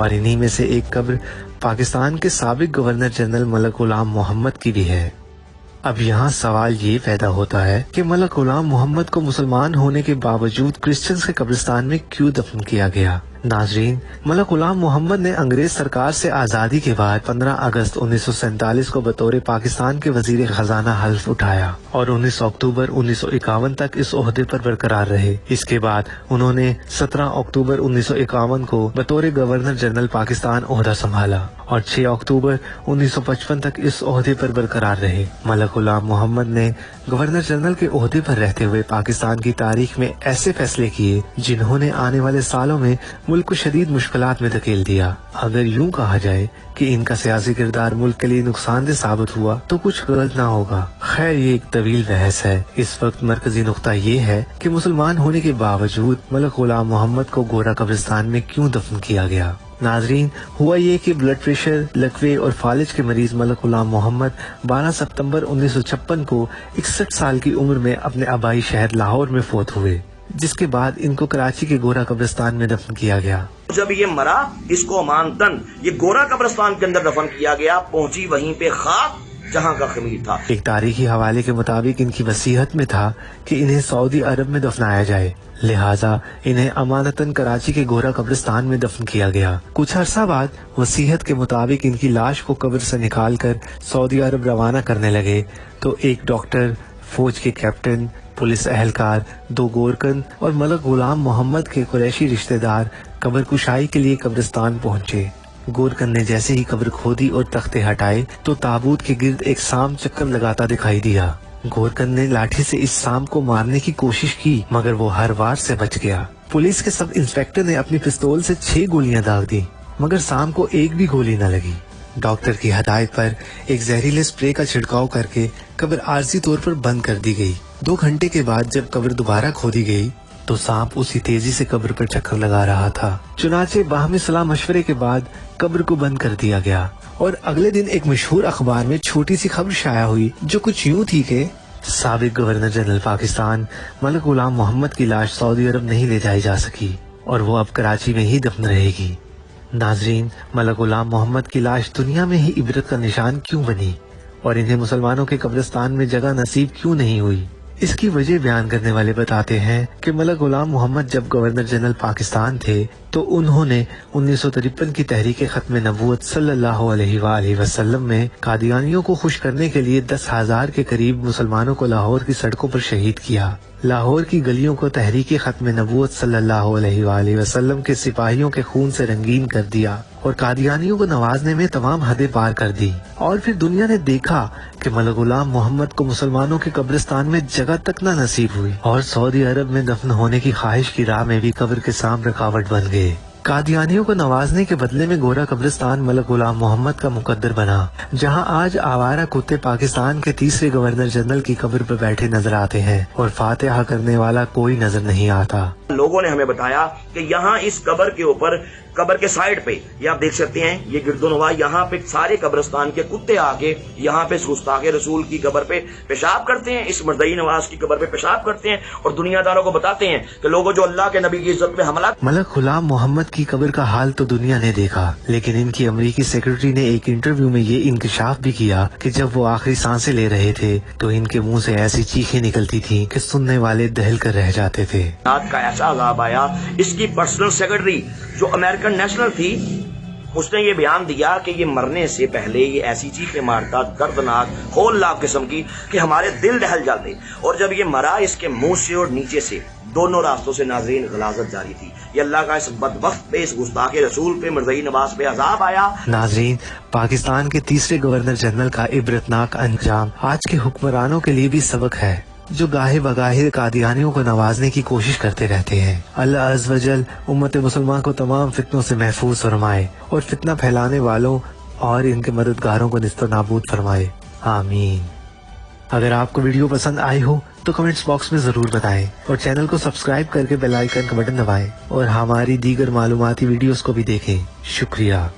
और इन्हीं में से एक कब्र पाकिस्तान के साबिक गवर्नर जनरल मलक गुलाम मोहम्मद की भी है। अब यहाँ सवाल ये पैदा होता है कि मलक गुलाम मोहम्मद को मुसलमान होने के बावजूद क्रिश्चियंस के कब्रिस्तान में क्यों दफन किया गया। नाजरीन, मलक गुलाम मोहम्मद ने अंग्रेज सरकार से आज़ादी के बाद 15 अगस्त 1947 को बतौर पाकिस्तान के वजीर खजाना हल्फ उठाया और 19 अक्टूबर 1951 तक इस ओहदे पर बरकरार रहे। इसके बाद उन्होंने 17 अक्टूबर 1951 को बतौर गवर्नर जनरल पाकिस्तान ओहदा संभाला और 6 अक्टूबर 1955 तक इस ओहदे पर बरकरार रहे। मलक गुलाम मोहम्मद ने गवर्नर जनरल के ओहदे पर रहते हुए पाकिस्तान की तारीख में ऐसे फैसले किए जिन्होंने आने वाले सालों में मुल्क को शदीद मुश्किलात में धकेल दिया। अगर यूं कहा जाए कि इनका सियासी किरदार मुल्क के लिए नुकसानदेह साबित हुआ तो कुछ गलत ना होगा। खैर, ये एक तवील बहस है। इस वक्त मरकजी नुक्ता ये है कि मुसलमान होने के बावजूद मलक गुलाम मोहम्मद को गोरा कब्रिस्तान में क्यों दफन किया गया। नाजरीन, हुआ ये कि ब्लड प्रेशर, लकवे और फालिज के मरीज मलक गुलाम मोहम्मद 12 सितंबर 1956 को 61 साल की उम्र में अपने आबाई शहर लाहौर में फौत हुए, जिसके बाद इनको कराची के गोरा कब्रिस्तान में दफन किया गया। जब ये मरा, इसको अमानतन ये गोरा कब्रिस्तान के अंदर दफन किया गया। पहुंची वहीं पे खाक जहां का खमीर था। एक तारीखी हवाले के मुताबिक इनकी वसीयत में था कि इन्हें सऊदी अरब में दफनाया जाए, लिहाजा इन्हें अमानतन कराची के गोरा कब्रिस्तान में दफन किया गया। कुछ अरसा बाद वसीयत के मुताबिक इनकी लाश को कब्र से निकालकर सऊदी अरब रवाना करने लगे तो एक डॉक्टर, फौज के कैप्टन, पुलिस एहलकार, 2 गोरकन और मलक गुलाम मोहम्मद के कुरैशी रिश्तेदार कब्र कुशाई के लिए कब्रिस्तान पहुंचे। गोरकन ने जैसे ही कब्र खोदी और तख्ते हटाए तो ताबूत के गिर्द एक सांप चक्कर लगाता दिखाई दिया। गोरकन ने लाठी से इस सांप को मारने की कोशिश की मगर वो हर वार से बच गया। पुलिस के सब इंस्पेक्टर ने अपनी पिस्तौल से 6 गोलियां दाग दी मगर सांप को एक भी गोली न लगी। डॉक्टर की हदायत पर एक जहरीले स्प्रे का छिड़काव करके कब्र आर्जी तौर पर बंद कर दी गई। 2 घंटे के बाद जब कब्र दोबारा खोदी गई तो सांप उसी तेजी से कब्र पर चक्कर लगा रहा था। चुनाचे बाहमी सलाह मशवरे के बाद कब्र को बंद कर दिया गया और अगले दिन एक मशहूर अखबार में छोटी सी खबर शाया हुई जो कुछ यूं थी कि साबिक गवर्नर जनरल पाकिस्तान मलक गुलाम मोहम्मद की लाश सऊदी अरब नहीं ले जाई जा सकी और वो अब कराची में ही दफन रहेगी। नाजरीन, मलक गुलाम मोहम्मद की लाश दुनिया में ही इबरत का निशान क्यों बनी और इन्हें मुसलमानों के कब्रिस्तान में जगह नसीब क्यों नहीं हुई। इसकी वजह बयान करने वाले बताते हैं कि मलक गुलाम मोहम्मद जब गवर्नर जनरल पाकिस्तान थे तो उन्होंने 1953 की तहरीक खत्म नबूवत सल्लल्लाहु अलैहि वसल्लम में कादियानियों को खुश करने के लिए 10,000 के करीब मुसलमानों को लाहौर की सड़कों पर शहीद किया। लाहौर की गलियों को तहरीक खत्म नबूवत सल्लल्लाहु अलैहि वसल्लम के सिपाहियों के खून से रंगीन कर दिया और कादियानियों को नवाजने में तमाम हदें पार कर दी। और फिर दुनिया ने देखा कि मलक गुलाम मोहम्मद को मुसलमानों के कब्रिस्तान में जगह तक न नसीब हुई और सऊदी अरब में दफन होने की ख्वाहिश की राह में भी कब्र के सामने रुकावट बन गए। कादियानियों को नवाजने के बदले में गोरा कब्रिस्तान मलक गुलाम मोहम्मद का मुकद्दर बना, जहां आज आवारा कुत्ते पाकिस्तान के तीसरे गवर्नर जनरल की कब्र पर बैठे नजर आते हैं और फातिहा करने वाला कोई नजर नहीं आता। लोगों ने हमें बताया कि यहाँ इस कब्र के ऊपर, कब्र के साइड पे, ये आप देख सकते हैं, ये गिरदोनवा, यहाँ पे सारे कब्रिस्तान के कुत्ते आके यहाँ पे गुस्ताखे रसूल की कब्र पे पेशाब करते हैं, इस मर्दई नवाज की कब्र पे पेशाब करते हैं और दुनियादारों को बताते हैं कि लोगों जो अल्लाह के नबी की इज्जत में हमला। मलक गुलाम मोहम्मद की कब्र का हाल तो दुनिया ने देखा, लेकिन इनकी अमरीकी सेक्रेटरी ने एक इंटरव्यू में ये इंकशाफ भी किया कि जब वो आखिरी सांसें ले रहे थे तो इनके मुंह से ऐसी चीखें निकलती थी कि सुनने वाले दहल कर रह जाते थे। रात का ऐसा अज़ाब आया। इसकी पर्सनल सेक्रेटरी जो अमेरिकन नेशनल थी, उसने ये बयान दिया कि ये मरने से पहले ये ऐसी चीखें मारता, दर्दनाक, होलनाक किस्म की, कि हमारे दिल दहल जाते। और जब ये मरा, इसके मुंह से और नीचे से दोनों रास्तों से नाजरीन गलाजत जारी थी। ये अल्लाह का इस बदबख्त पे, इस गुस्ताखे रसूल पे, मर्दई नवाज पे अजाब आया। नाजरीन, पाकिस्तान के तीसरे गवर्नर जनरल का इबरतनाक अंजाम आज के हुक्मरानों के लिए भी सबक है, जो गाहे बगाहे कादियानियों को नवाजने की कोशिश करते रहते हैं। अल्लाह अज़्ज़ वजल उम्मत मुसलमान को तमाम फितनों से महफूज फरमाए और फितना फैलाने वालों और इनके मददगारों को निस्त नाबूद फरमाए, आमीन। अगर आपको वीडियो पसंद आई हो तो कमेंट्स बॉक्स में जरूर बताएं और चैनल को सब्सक्राइब करके बेल आइकन का बटन दबाएं और हमारी दीगर मालूमाती वीडियोस को भी देखें। शुक्रिया।